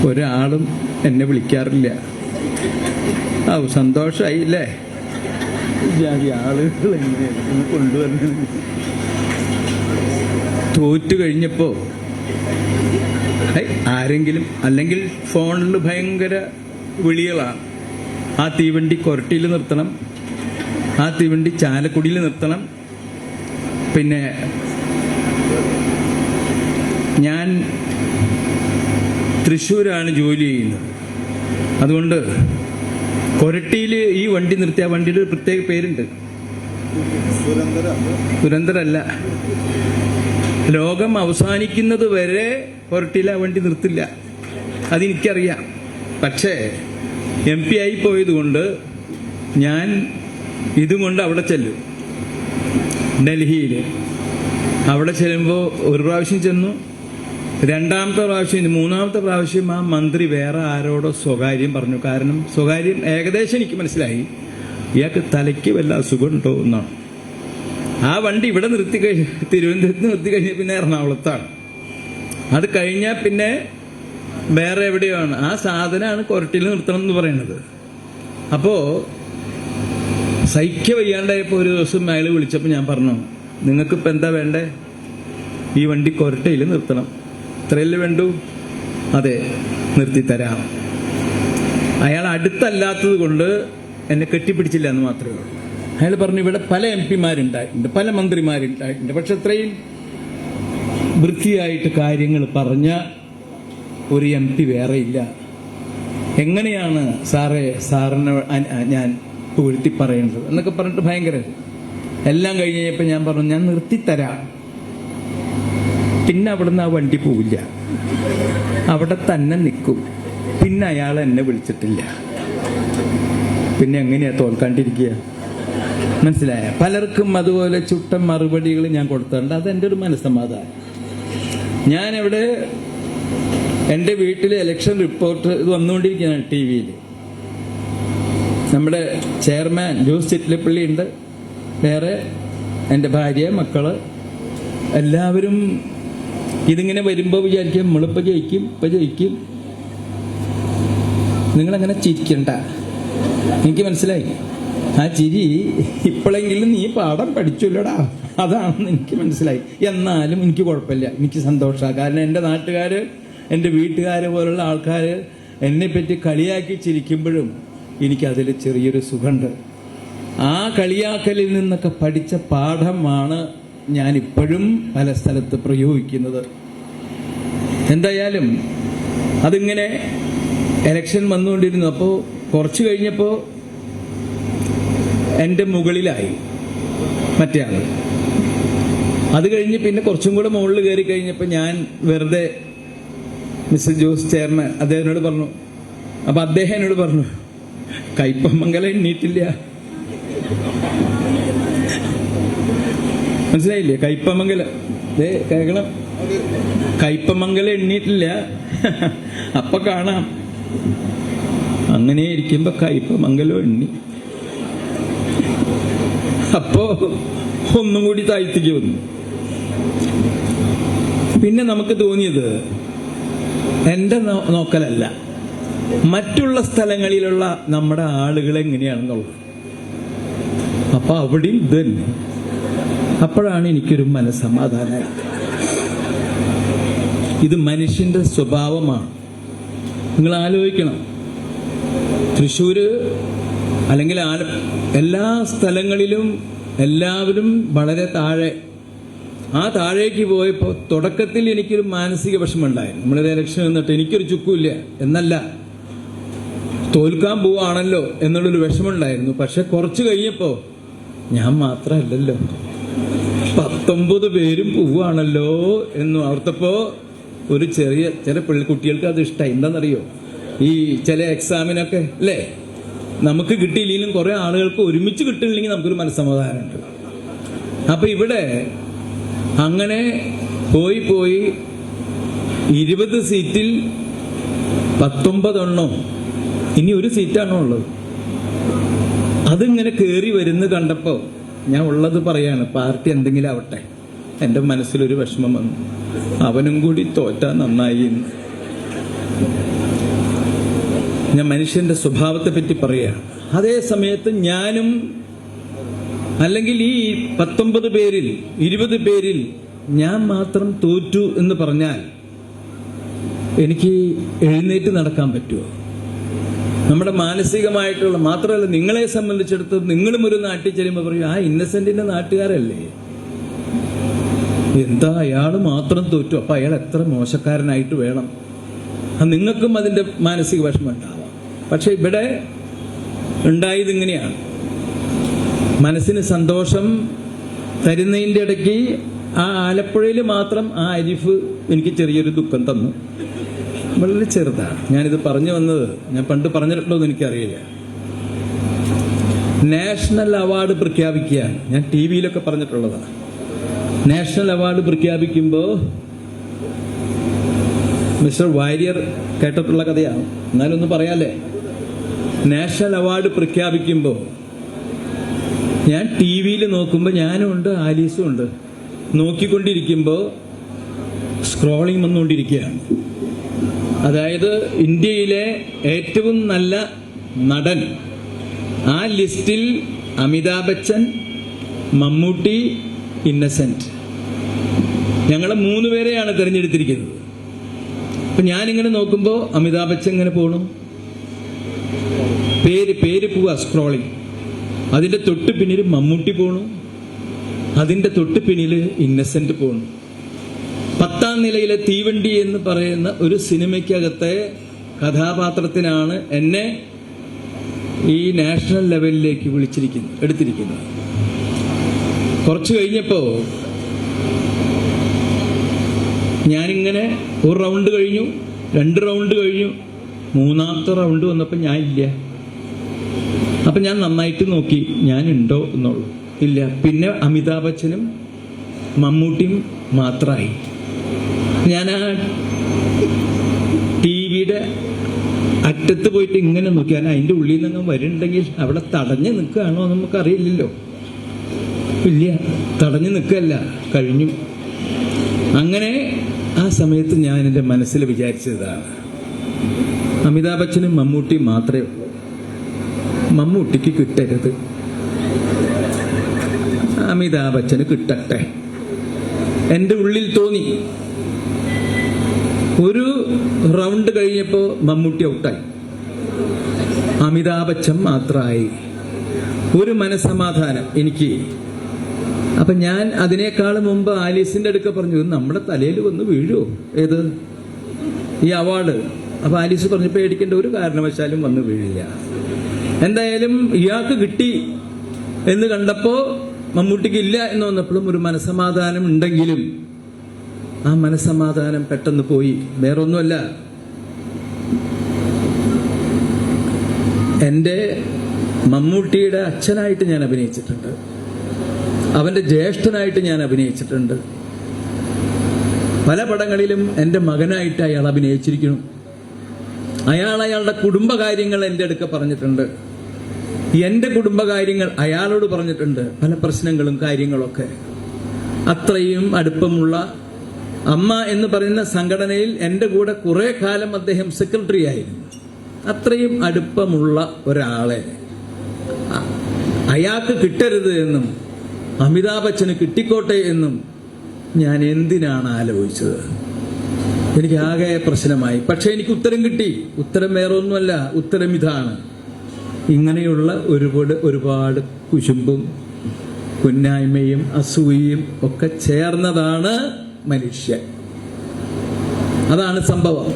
ഒരാളും എന്നെ വിളിക്കാറില്ല. സന്തോഷമായില്ലേ? ആളുകൾ എങ്ങനെയാണ് കൊണ്ടുവന്നത്? തോറ്റു കഴിഞ്ഞപ്പോ ആരെങ്കിലും അല്ലെങ്കിൽ ഫോണിൽ ഭയങ്കര വിളികളാണ്. ആ തീവണ്ടി കൊരട്ടിയിൽ നിർത്തണം, ആ തീവണ്ടി ചാലക്കുടിയിൽ നിർത്തണം. പിന്നെ ഞാൻ തൃശ്ശൂരാണ് ജോലി ചെയ്യുന്നത്. അതുകൊണ്ട് കൊരട്ടിയിൽ ഈ വണ്ടി നിർത്തിയ വണ്ടിയുടെ ഒരു പ്രത്യേക പേരുണ്ട്. ദുരന്തരല്ല, ലോകം അവസാനിക്കുന്നത് വരെ കൊരട്ടിയിൽ ആ വണ്ടി നിർത്തില്ല. അതെനിക്കറിയാം. പക്ഷേ MP ആയി പോയതുകൊണ്ട് ഞാൻ ഇതും കൊണ്ട് അവിടെ ചെല്ലും. ഡൽഹിയിൽ അവിടെ ചെല്ലുമ്പോൾ ഒരു പ്രാവശ്യം ചെന്നു, രണ്ടാമത്തെ പ്രാവശ്യം, മൂന്നാമത്തെ പ്രാവശ്യം ആ മന്ത്രി വേറെ ആരോടോ സ്വകാര്യം പറഞ്ഞു. കാരണം സ്വകാര്യം ഏകദേശം എനിക്ക് മനസ്സിലായി, ഇയാൾക്ക് തലയ്ക്ക് വല്ല അസുഖമുണ്ടോ എന്നാണ്. ആ വണ്ടി ഇവിടെ തിരുവനന്തപുരത്ത് നിർത്തി കഴിഞ്ഞാൽ പിന്നെ എറണാകുളത്താണ്. അത് കഴിഞ്ഞാൽ പിന്നെ വേറെ എവിടെയാണ്. ആ സാധനമാണ് കൊരട്ടിയിൽ നിർത്തണം എന്ന് പറയുന്നത്. അപ്പോൾ സഹിക്ക വയ്യാണ്ടായപ്പോൾ ഒരു ദിവസം അയാൾ വിളിച്ചപ്പോൾ ഞാൻ പറഞ്ഞു, നിങ്ങൾക്കിപ്പോൾ എന്താ വേണ്ടേ? ഈ വണ്ടി കൊരട്ടയിൽ നിർത്തണം, ഇത്രയല്ലേ വേണ്ടൂ? അതെ, നിർത്തിത്തരാം. അയാൾ അടുത്തല്ലാത്തത് കൊണ്ട് എന്നെ കെട്ടിപ്പിടിച്ചില്ല എന്ന് മാത്രമേ ഉള്ളൂ. അയാൾ പറഞ്ഞു, ഇവിടെ പല MP മാരുണ്ടായിട്ടുണ്ട്, പല മന്ത്രിമാരുണ്ടായിട്ടുണ്ട്, പക്ഷെ അത്രയും വൃത്തിയായിട്ട് കാര്യങ്ങൾ പറഞ്ഞ ഒരു MP വേറെ ഇല്ല. എങ്ങനെയാണ് സാറിനെ ഞാൻ പുകഴ്ത്തി പറയുന്നത് എന്നൊക്കെ പറഞ്ഞിട്ട് ഭയങ്കര എല്ലാം കഴിഞ്ഞപ്പോൾ ഞാൻ പറഞ്ഞു, ഞാൻ നിർത്തിത്തരാം. പിന്നെ അവിടുന്ന് ആ വണ്ടി പോവില്ല, അവിടെ തന്നെ നിൽക്കും. പിന്നെ അയാൾ എന്നെ വിളിച്ചിട്ടില്ല. പിന്നെ എങ്ങനെയാ തോൽക്കാണ്ടിരിക്കുക? മനസ്സിലായ? പലർക്കും അതുപോലെ ചുട്ട മറുപടികൾ ഞാൻ കൊടുത്തിട്ടുണ്ട്. അതെൻ്റെ ഒരു മനസ്സമാധാനം. ഞാനിവിടെ എൻ്റെ വീട്ടിൽ ഇലക്ഷൻ റിപ്പോർട്ട് ഇത് വന്നുകൊണ്ടിരിക്കുകയാണ് TV യിൽ. നമ്മുടെ ചെയർമാൻ ജോസ് ചിറ്റിലപ്പള്ളി ഉണ്ട്, വേറെ എൻ്റെ ഭാര്യ, മക്കള്, എല്ലാവരും ഇതിങ്ങനെ വരുമ്പോൾ വിചാരിക്കും നമ്മളിപ്പോൾ ജയിക്കും, ഇപ്പം ജയിക്കും. നിങ്ങളങ്ങനെ ചിരിക്കണ്ട, എനിക്ക് മനസ്സിലായി. ആ ചിരി ഇപ്പോഴെങ്കിലും നീ പാഠം പഠിച്ചില്ലടാ, അതാണെന്ന് എനിക്ക് മനസ്സിലായി. എന്നാലും എനിക്ക് കുഴപ്പമില്ല, എനിക്ക് സന്തോഷമാണ്. കാരണം എൻ്റെ നാട്ടുകാർ, എൻ്റെ വീട്ടുകാർ പോലുള്ള ആൾക്കാർ എന്നെപ്പറ്റി കളിയാക്കി ചിരിക്കുമ്പോഴും എനിക്കതിൽ ചെറിയൊരു സുഖമുണ്ട്. ആ കളിയാക്കലിൽ നിന്നൊക്കെ പഠിച്ച പാഠമാണ് ഞാനിപ്പോഴും പല സ്ഥലത്ത് പ്രയോഗിക്കുന്നത്. എന്തായാലും അതിങ്ങനെ എലക്ഷൻ വന്നുകൊണ്ടിരുന്നു. അപ്പോൾ കുറച്ച് കഴിഞ്ഞപ്പോൾ എൻ്റെ മുകളിലായി മറ്റേ ആൾ. അത് കഴിഞ്ഞ് പിന്നെ കുറച്ചും കൂടെ മുകളിൽ കയറി കഴിഞ്ഞപ്പോൾ ഞാൻ വെറുതെ മിസ്റ്റർ ജോസ് ചെയർമാൻ അദ്ദേഹത്തിനോട് പറഞ്ഞു. അപ്പം അദ്ദേഹം എന്നോട് പറഞ്ഞു, കയ്പമംഗലം എണ്ണീട്ടില്ല. മനസ്സിലായില്ലേ? കയ്പമംഗലം കേൾക്കണം, കയ്പമംഗലം എണ്ണീട്ടില്ല, അപ്പൊ കാണാം. അങ്ങനെ ഇരിക്കുമ്പോ കയ്പമംഗലം എണ്ണി. അപ്പോ ഒന്നും കൂടി താഴ്ത്തിക്ക് വന്നു. പിന്നെ നമുക്ക് തോന്നിയത് എന്റെ നോക്കലല്ല, മറ്റുള്ള സ്ഥലങ്ങളിലുള്ള നമ്മുടെ ആളുകൾ എങ്ങനെയാണെന്നുള്ളത്. അപ്പൊ അവിടെയും ഇത് തന്നെ. അപ്പോഴാണ് എനിക്കൊരു മനസ്സമാധാനമായി. ഇത് മനുഷ്യന്റെ സ്വഭാവമാണ്. നിങ്ങൾ ആലോചിക്കണം, തൃശ്ശൂര് അല്ലെങ്കിൽ എല്ലാ സ്ഥലങ്ങളിലും എല്ലാവരും വളരെ താഴെ. ആ താഴേക്ക് പോയപ്പോൾ തുടക്കത്തിൽ എനിക്കൊരു മാനസിക വിഷമമുണ്ടായിരുന്നു. നമ്മളൊരു ഇലക്ഷൻ നിന്നിട്ട് എനിക്കൊരു ചുക്കുമില്ല എന്നല്ല, തോൽക്കാൻ പോവാണല്ലോ എന്നുള്ളൊരു വിഷമമുണ്ടായിരുന്നു. പക്ഷെ കുറച്ച് കഴിഞ്ഞപ്പോൾ ഞാൻ മാത്രമല്ലല്ലോ, 19 പേരും പോവാണല്ലോ എന്ന് ഓർത്തപ്പോൾ ഒരു ചില കുട്ടികൾക്ക് അത് ഇഷ്ടമായി. എന്താണെന്നറിയോ? ഈ ചില എക്സാമിനൊക്കെ അല്ലേ, നമുക്ക് കിട്ടിയില്ലെങ്കിലും കുറെ ആളുകൾക്ക് ഒരുമിച്ച് കിട്ടിയില്ലെങ്കിൽ നമുക്കൊരു മനസ്സമാധാനമുണ്ട്. അപ്പൊ ഇവിടെ അങ്ങനെ പോയി 20 സീറ്റിൽ 19 എണ്ണം, ഇനി ഒരു സീറ്റാണോ ഉള്ളത്. അതിങ്ങനെ കയറി വരുന്ന കണ്ടപ്പോൾ ഞാൻ ഉള്ളത് പറയാണ്, പാർട്ടി എന്തെങ്കിലും ആവട്ടെ. എൻ്റെ മനസ്സിലൊരു വിഷമം വന്നു, അവനും കൂടി തോറ്റാ നന്നായി എന്ന്. ഞാൻ മനുഷ്യന്റെ സ്വഭാവത്തെ പറ്റി പറയുകയാണ്. അതേ സമയത്ത് ഞാനും അല്ലെങ്കിൽ ഈ 19 പേരിൽ 20 പേരിൽ ഞാൻ മാത്രം തോറ്റു എന്ന് പറഞ്ഞാൽ എനിക്ക് എഴുന്നേറ്റ് നടക്കാൻ പറ്റുമോ? നമ്മുടെ മാനസികമായിട്ടുള്ള, മാത്രമല്ല നിങ്ങളെ സംബന്ധിച്ചിടത്തോളം നിങ്ങളും ഒരു നാട്ടിൽ ചെല്ലുമ്പോൾ പറയും, ആ ഇന്നസെന്റിന്റെ നാട്ടുകാരല്ലേ, എന്താ അയാൾ മാത്രം തോറ്റു, അപ്പൊ അയാൾ എത്ര മോശക്കാരനായിട്ട് വേണം. നിങ്ങൾക്കും അതിന്റെ മാനസിക വിഷമം ഉണ്ടാവാം. പക്ഷെ ഇവിടെ ഉണ്ടായത് ഇങ്ങനെയാണ്. മനസ്സിന് സന്തോഷം തരുന്നതിൻ്റെ ഇടയ്ക്ക് ആ ആലപ്പുഴയിൽ മാത്രം ആ അരിഫ് എനിക്ക് ചെറിയൊരു ദുഃഖം തന്നു. വളരെ ചെറുതാണ്. ഞാനിത് പറഞ്ഞു വന്നത്, ഞാൻ പണ്ട് പറഞ്ഞിട്ടുണ്ടോ എന്ന് എനിക്കറിയില്ല. നാഷണൽ അവാർഡ് പ്രഖ്യാപിക്കുകയാണ്. ഞാൻ ടി വിയിലൊക്കെ പറഞ്ഞിട്ടുള്ളതാണ്. നാഷണൽ അവാർഡ് പ്രഖ്യാപിക്കുമ്പോൾ മിസ്റ്റർ വാര്യർ കേട്ടിട്ടുള്ള കഥയാണ്, എന്നാലൊന്ന് പറയാല്ലേ. നാഷണൽ അവാർഡ് പ്രഖ്യാപിക്കുമ്പോൾ ഞാൻ ടി വിയിൽ നോക്കുമ്പോൾ ഞാനും ഉണ്ട്, ആലീസും ഉണ്ട്. നോക്കിക്കൊണ്ടിരിക്കുമ്പോൾ സ്ക്രോളിംഗ് വന്നുകൊണ്ടിരിക്കുകയാണ്. അതായത് ഇന്ത്യയിലെ ഏറ്റവും നല്ല നടൻ, ആ ലിസ്റ്റിൽ അമിതാഭ് ബച്ചൻ, മമ്മൂട്ടി, ഇന്നസെന്റ്, ഞങ്ങളെ 3 പേരെയാണ് തിരഞ്ഞെടുത്തിരിക്കുന്നത്. അപ്പൊ ഞാനിങ്ങനെ നോക്കുമ്പോൾ അമിതാഭ് ബച്ചൻ ഇങ്ങനെ പോണു, പേര് പോവാ സ്ക്രോളിംഗ്. അതിന്റെ തൊട്ട് പിന്നിൽ മമ്മൂട്ടി പോണു, അതിന്റെ തൊട്ട് പിന്നിൽ ഇന്നസെന്റ് പോണു. 10ാം നിലയിലെ തീവണ്ടി എന്ന് പറയുന്ന ഒരു സിനിമയ്ക്കകത്തെ കഥാപാത്രത്തിനാണ് എന്നെ ഈ നാഷണൽ ലെവലിലേക്ക് എടുത്തിരിക്കുന്നത്. കുറച്ച് കഴിഞ്ഞപ്പോ ഞാനിങ്ങനെ ഒരു റൗണ്ട് കഴിഞ്ഞു, 2 റൗണ്ട് കഴിഞ്ഞു, 3ാമത്തെ റൗണ്ട് വന്നപ്പോൾ ഞാൻ ഇല്ല. അപ്പൊ ഞാൻ നന്നായിട്ട് നോക്കി, ഞാനുണ്ടോ എന്നുള്ളൂ. ഇല്ല. പിന്നെ അമിതാഭ് ബച്ചനും മമ്മൂട്ടിയും മാത്രമായി. ഞാൻ ആ ടി വിയുടെ അറ്റത്ത് പോയിട്ട് ഇങ്ങനെ നോക്കി. ഞാൻ അതിൻ്റെ ഉള്ളിൽ നിന്ന് വരുന്നുണ്ടെങ്കിൽ അവിടെ തടഞ്ഞു നിൽക്കുകയാണോ നമുക്കറിയില്ലല്ലോ. ഇല്ല, തടഞ്ഞു നിൽക്കുകയല്ല, കഴിഞ്ഞു. അങ്ങനെ ആ സമയത്ത് ഞാൻ എൻ്റെ മനസ്സിൽ വിചാരിച്ചതാണ്, അമിതാഭ് ബച്ചനും മമ്മൂട്ടിയും മാത്രമേ ഉള്ളൂ, മമ്മൂട്ടിക്ക് കിട്ടരുത്, അമിതാഭ് ബച്ചന് കിട്ടട്ടെ. എൻ്റെ ഉള്ളിൽ തോന്നി. ഒരു റൗണ്ട് കഴിഞ്ഞപ്പോൾ മമ്മൂട്ടി ഔട്ടായി, അമിതാഭ് ബച്ചൻ മാത്രമായി. ഒരു മനസ്സമാധാനം എനിക്ക്. അപ്പൊ ഞാൻ അതിനേക്കാൾ മുമ്പ് ആലീസിന്റെ അടുക്ക പറഞ്ഞു, നമ്മുടെ തലയിൽ വന്ന് വീഴുമോ ഏത് ഈ അവാർഡ്? അപ്പൊ ആലീസ് പറഞ്ഞു, പേടിക്കേണ്ട ഒരു കാരണവശാലും വന്ന് വീഴില്ല. എന്തായാലും ഇയാൾക്ക് കിട്ടി എന്ന് കണ്ടപ്പോ മമ്മൂട്ടിക്ക് ഇല്ല എന്ന് വന്നപ്പോഴും ഒരു മനസ്സമാധാനം ഉണ്ടെങ്കിലും ആ മനസ്സമാധാനം പെട്ടെന്ന് പോയി. വേറൊന്നുമല്ല, എൻ്റെ മമ്മൂട്ടിയുടെ അച്ഛനായിട്ട് ഞാൻ അഭിനയിച്ചിട്ടുണ്ട്, അവന്റെ ജ്യേഷ്ഠനായിട്ട് ഞാൻ അഭിനയിച്ചിട്ടുണ്ട്, പല പടങ്ങളിലും എൻ്റെ മകനായിട്ട് അയാൾ അഭിനയിച്ചിരിക്കുന്നു. അയാളുടെ കുടുംബകാര്യങ്ങൾ എൻ്റെ അടുക്ക പറഞ്ഞിട്ടുണ്ട്, എൻ്റെ കുടുംബകാര്യങ്ങൾ അയാളോട് പറഞ്ഞിട്ടുണ്ട്, പല പ്രശ്നങ്ങളും കാര്യങ്ങളൊക്കെ. അത്രയും അടുപ്പമുള്ള അമ്മ എന്ന് പറയുന്ന സംഘടനയിൽ എൻ്റെ കൂടെ കുറെ കാലം അദ്ദേഹം സെക്രട്ടറി ആയിരുന്നു. അത്രയും അടുപ്പമുള്ള ഒരാളെ അയാൾക്ക് കിട്ടരുത് എന്നും അമിതാഭ് ബച്ചന് കിട്ടിക്കോട്ടെ എന്നും ഞാൻ എന്തിനാണ് ആലോചിച്ചത്? എനിക്ക് ആകെ പ്രശ്നമായി. പക്ഷെ എനിക്ക് ഉത്തരം കിട്ടി. ഉത്തരം വേറെ ഒന്നുമല്ല, ഉത്തരം ഇതാണ്. ഇങ്ങനെയുള്ള ഒരുപാട് കുശുമ്പും കുന്നായ്മയും അസൂയയും ഒക്കെ ചേർന്നതാണ് മനുഷ്യൻ. അതാണ് സംഭവം.